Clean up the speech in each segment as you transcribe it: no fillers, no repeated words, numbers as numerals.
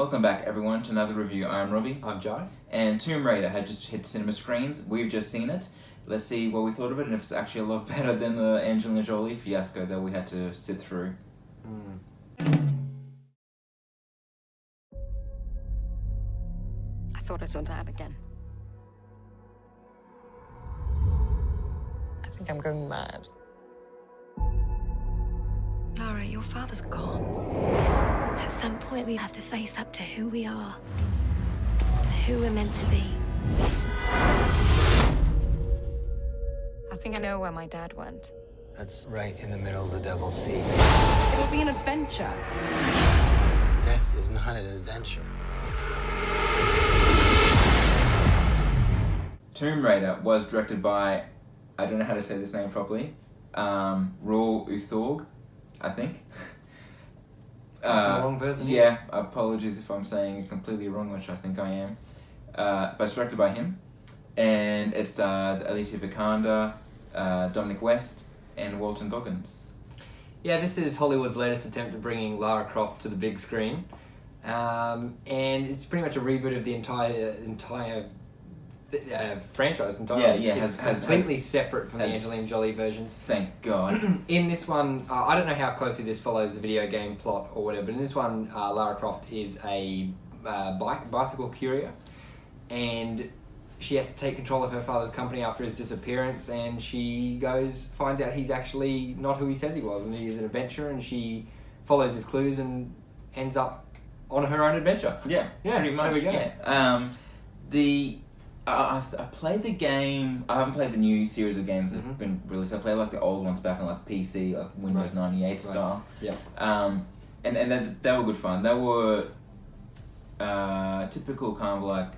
Welcome back everyone to another review. I'm Robbie. I'm Jye. And Tomb Raider had just hit cinema screens. We've just seen it. Let's see what we thought of it and if it's actually a lot better than the Angelina Jolie fiasco that we had to sit through. I thought I saw Dad again. I think I'm going mad. Lara, your father's gone. At some point, we have to face up to who we are, who we're meant to be. I think I know where my dad went. That's right in the middle of the Devil's Sea. It'll be an adventure. Death is not an adventure. Tomb Raider was directed by, I don't know how to say this name properly, Raw Uthorg, I think. That's the wrong person. Yeah, apologies if I'm saying it completely wrong, which I think I am. But it's directed by him, and it stars Alicia Vikander, Dominic West, and Walton Goggins. Yeah, this is Hollywood's latest attempt at bringing Lara Croft to the big screen, and it's pretty much a reboot of the entire franchise. It's completely separate from the Angelina Jolie versions. Thank God. In this one, I don't know how closely this follows the video game plot or whatever, but in this one, Lara Croft is a bicycle courier, and she has to take control of her father's company after his disappearance, and she finds out he's actually not who he says he was, and he's an adventurer, and she follows his clues and ends up on her own adventure. Yeah, pretty much. There we go. Yeah. I played the game. I haven't played the new series of games that have been released. I played like the old ones back on like PC, like Windows 98 style. Yeah. And they were good fun. They were typical kind of like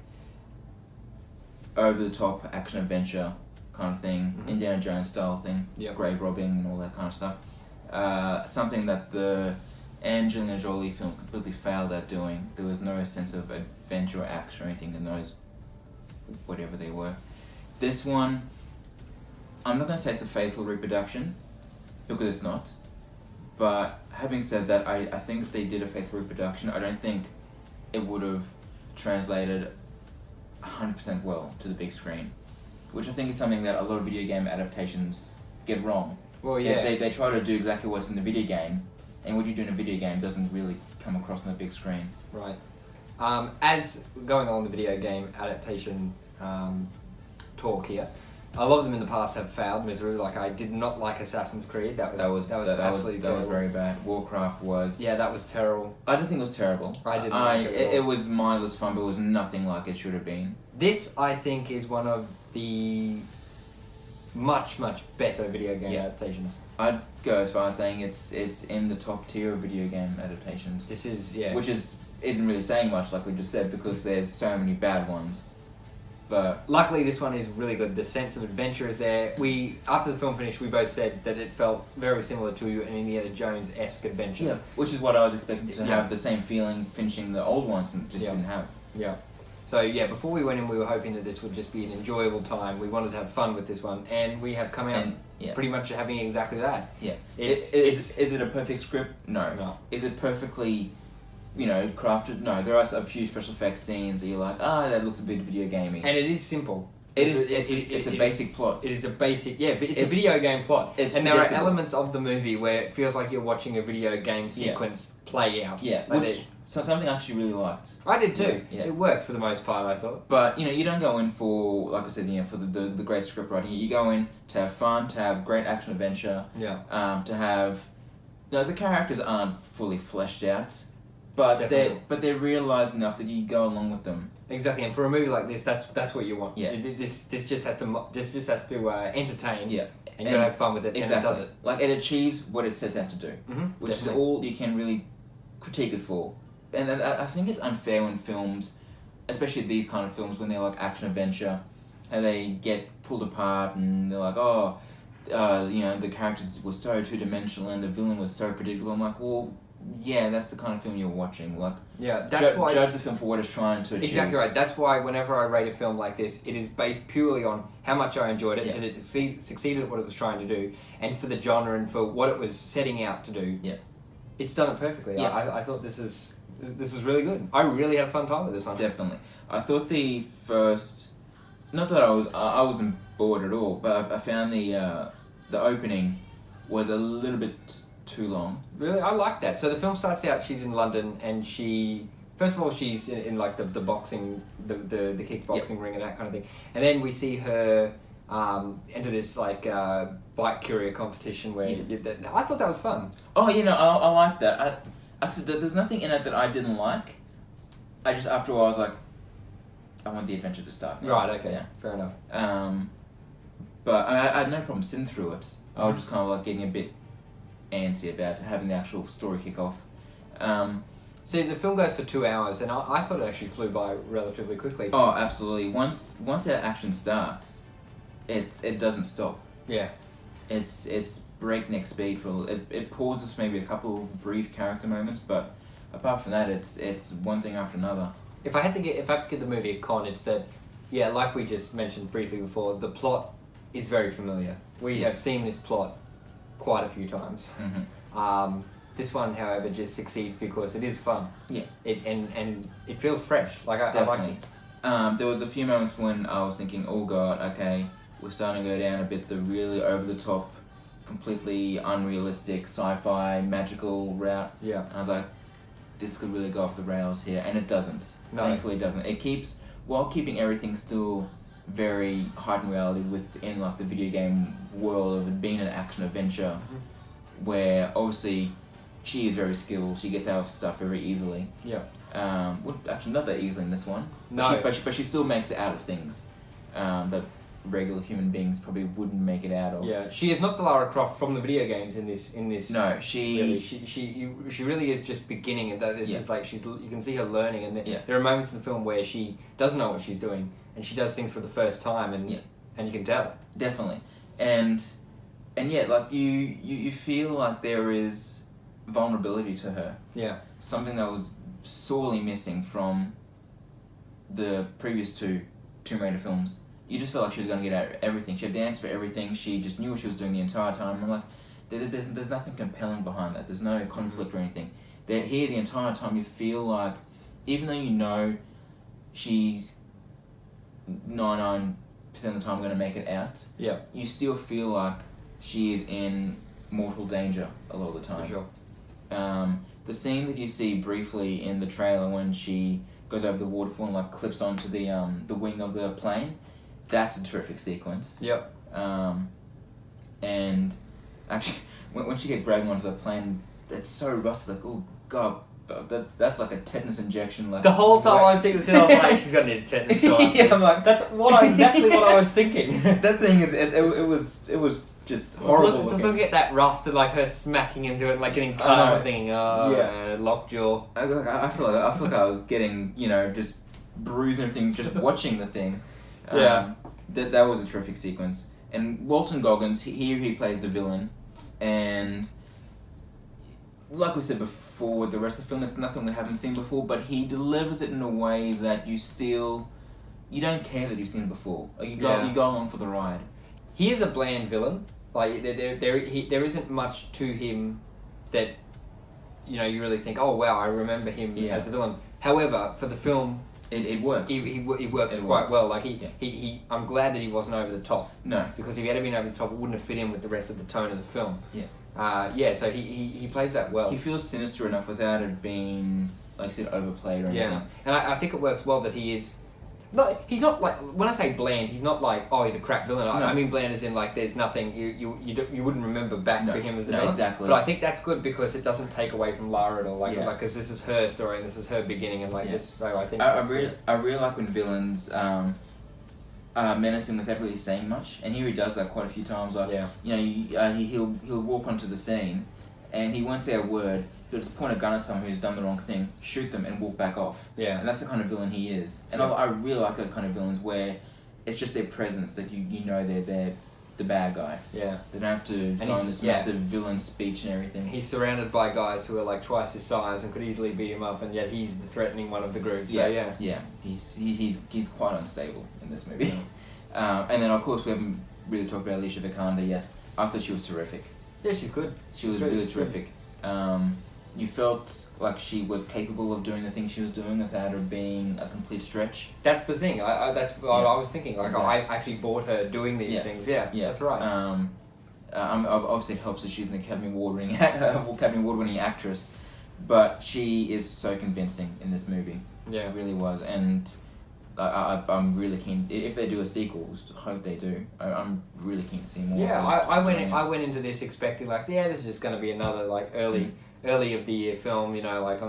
over the top action adventure kind of thing, Indiana Jones style thing, grave robbing and all that kind of stuff. Something that the Angelina Jolie films completely failed at doing. There was no sense of adventure or action or anything in those, whatever they were. This one, I'm not going to say it's a faithful reproduction, because it's not. But having said that, I think if they did a faithful reproduction, I don't think it would have translated 100% well to the big screen, which I think is something that a lot of video game adaptations get wrong. Well, yeah. They try to do exactly what's in the video game, and what you do in a video game doesn't really come across on the big screen. Right. As going along the video game adaptation talk here, a lot of them in the past have failed miserably. Like, I did not like Assassin's Creed. That was absolutely terrible. That was very bad. Warcraft was... Yeah, that was terrible. I don't think it was terrible. I didn't like it at all. It was mindless fun, but it was nothing like it should have been. This, I think, is one of the much, much better video game adaptations. I'd go as far as saying it's in the top tier of video game adaptations. This is, which isn't really saying much, like we just said, because there's so many bad ones. But luckily, this one is really good. The sense of adventure is there. After the film finished, we both said that it felt very similar to an Indiana Jones-esque adventure. Yeah, which is what I was expecting to have the same feeling finishing the old ones and just didn't have. Yeah. So yeah, before we went in, we were hoping that this would just be an enjoyable time. We wanted to have fun with this one, and we have come out pretty much having exactly that. Yeah. Is it a perfect script? No. Is it perfectly, crafted? No. There are a few special effects scenes that you're like, that looks a bit video gamey. And it is simple. It's a basic plot. It is a basic, it's a video game plot. And there are elements of the movie where it feels like you're watching a video game sequence play out. Yeah, which something I actually really liked. I did too. Yeah. It worked for the most part, I thought. But, you don't go in for, like I said, for the great script writing. You go in to have fun, to have great action adventure. Yeah. To have... the characters aren't fully fleshed out, but they're realised enough that you go along with them. Exactly, and for a movie like this, that's what you want. Yeah. This just has to entertain. Yeah. And you gotta have fun with it. Exactly. And it does it. Like, it achieves what it sets out to do, which is all you can really critique it for. And I think it's unfair when films, especially these kind of films, when they're like action adventure, and they get pulled apart and they're like, the characters were so two-dimensional and the villain was so predictable. I'm like, well, yeah, that's the kind of film you're watching. Like, that's why judge the film for what it's trying to achieve. Exactly right. That's why whenever I rate a film like this, it is based purely on how much I enjoyed it, and it succeeded at what it was trying to do, and for the genre and for what it was setting out to do. Yeah. It's done it perfectly. Yeah. I thought this is this was really good. I really had a fun time with this one. Definitely. I thought the first, not that I wasn't bored at all, but I found the opening was a little bit too long. Really, I like that. So the film starts out. She's in London, and first of all she's in like the boxing, the kickboxing ring and that kind of thing, and then we see her enter this like bike courier competition where I thought that was fun. Oh, I like that. Actually, there's nothing in it that I didn't like. I just, after a while, I was like, I want the adventure to start now. Right, okay, Yeah. Fair enough. But I had no problem sitting through it. I was just kind of like getting a bit antsy about having the actual story kick off. See, the film goes for 2 hours, and I thought it actually flew by relatively quickly. Oh, absolutely. Once that action starts, it doesn't stop. Yeah. It's breakneck speed for it pauses for maybe a couple brief character moments, but apart from that, it's one thing after another. If I had to give the movie a con, it's that, yeah, like we just mentioned briefly before, the plot is very familiar. We have seen this plot quite a few times. Mm-hmm. This one, however, just succeeds because it is fun. Yeah. And it feels fresh. Like I Definitely. liked it. There was a few moments when I was thinking, oh god, okay, we're starting to go down a bit the really over the top, completely unrealistic sci-fi magical route. Yeah. And I was like, this could really go off the rails here, and it doesn't. No. Thankfully, it doesn't. It keeps, while keeping everything still very heightened reality within like the video game world of it being an action adventure, where obviously she is very skilled. She gets out of stuff very easily. Yeah. Well, actually, not that easily in this one. No. But she still makes it out of things that regular human beings probably wouldn't make it out of. Yeah, she is not the Lara Croft from the video games in this. No, she. Really, she really is just beginning, and this is like you can see her learning, and there are moments in the film where she doesn't know what she's doing, and she does things for the first time, and you can tell. Definitely, and yeah, like you feel like there is vulnerability to her. Yeah. Something that was sorely missing from the previous two Tomb Raider films. You just felt like she was going to get out everything. She had danced for everything. She just knew what she was doing the entire time. I'm like, there's nothing compelling behind that. There's no conflict or anything. Here, the entire time, you feel like, even though you know she's 99% of the time going to make it out, you still feel like she is in mortal danger a lot of the time. For sure. The scene that you see briefly in the trailer when she goes over the waterfall and like clips onto the wing of the plane, that's a terrific sequence. Yep. And actually, when she gets grabbing onto the plane, it's so rusty. Like, oh god, that's like a tetanus injection. Like the whole time I was thinking this, I was like, she's gonna need a tetanus shot. Yeah, I'm like, that's exactly what I was thinking. That thing is, it was just horrible. Just look at that rust and like her smacking into it, like getting cut and thinking, lockjaw. I feel like I was getting, just bruised and everything just watching the thing. That was a terrific sequence. And Walton Goggins, he plays the villain, and like we said before with the rest of the film, it's nothing we haven't seen before, but he delivers it in a way that you don't care that you've seen it before. You go along for the ride. He is a bland villain. Like there isn't much to him that you really think, oh wow, I remember him as the villain. However, for the film, it works. He works quite well. Like I'm glad that he wasn't over the top. No, because if he had been over the top, it wouldn't have fit in with the rest of the tone of the film. So he plays that well. He feels sinister enough without it being, like I said, overplayed or anything. Yeah, and I think it works well that he is. He's not like, when I say bland, he's not like, oh, he's a crap villain. No. I mean bland as in like there's nothing you wouldn't remember back for him as the villain. Exactly. But I think that's good because it doesn't take away from Lara at all. Like because this is her story and this is her beginning and this. So I think I really like when villains are menacing without really saying much, and here he does that quite a few times. Like he'll walk onto the scene, and he won't say a word. He'll just point a gun at someone who's done the wrong thing, shoot them, and walk back off. Yeah. And that's the kind of villain he is. And I really like those kind of villains where it's just their presence that you know they're the bad guy. Yeah. They don't have to go on this massive villain speech and everything. He's surrounded by guys who are like twice his size and could easily beat him up, and yet he's the threatening one of the group. So yeah. He's quite unstable in this movie. And then of course we haven't really talked about Alicia Vikander yet. I thought she was terrific. Yeah, she's good. She was really terrific. you felt like she was capable of doing the things she was doing without her being a complete stretch. That's the thing. That's what Yeah. I was thinking. Like, I actually bought her doing these things. Yeah, that's right. Obviously, it helps that she's an Academy Award-winning actress, but she is so convincing in this movie. Yeah, It really was, and I'm really keen. If they do a sequel, I hope they do. I'm really keen to see more. Yeah, I went into this expecting like, yeah, this is just going to be another like early of the year film. You know, like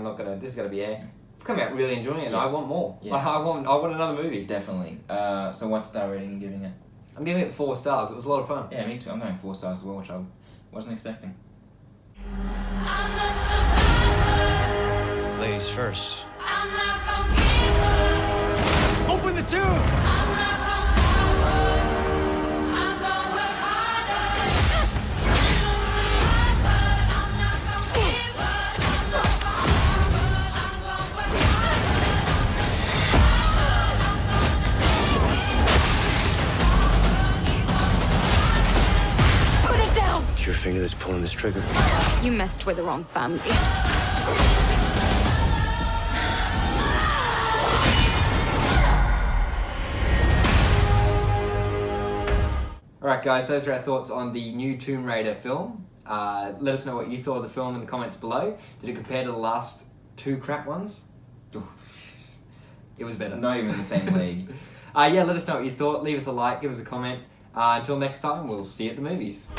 this is going to be I've come out really enjoying it. And I want more. Yeah. Like, I want another movie. Definitely. So what star rating are you giving it? I'm giving it 4 stars. It was a lot of fun. Yeah, me too. I'm going 4 stars as well, which I wasn't expecting. Ladies first. Open the tube! Put it down! It's your finger that's pulling this trigger. You messed with the wrong family. Alright guys, those are our thoughts on the new Tomb Raider film. Let us know what you thought of the film in the comments below. Did it compare to the last 2 crap ones? It was better. Not even in the same league. Yeah, let us know what you thought. Leave us a like, give us a comment. Until next time, we'll see you at the movies.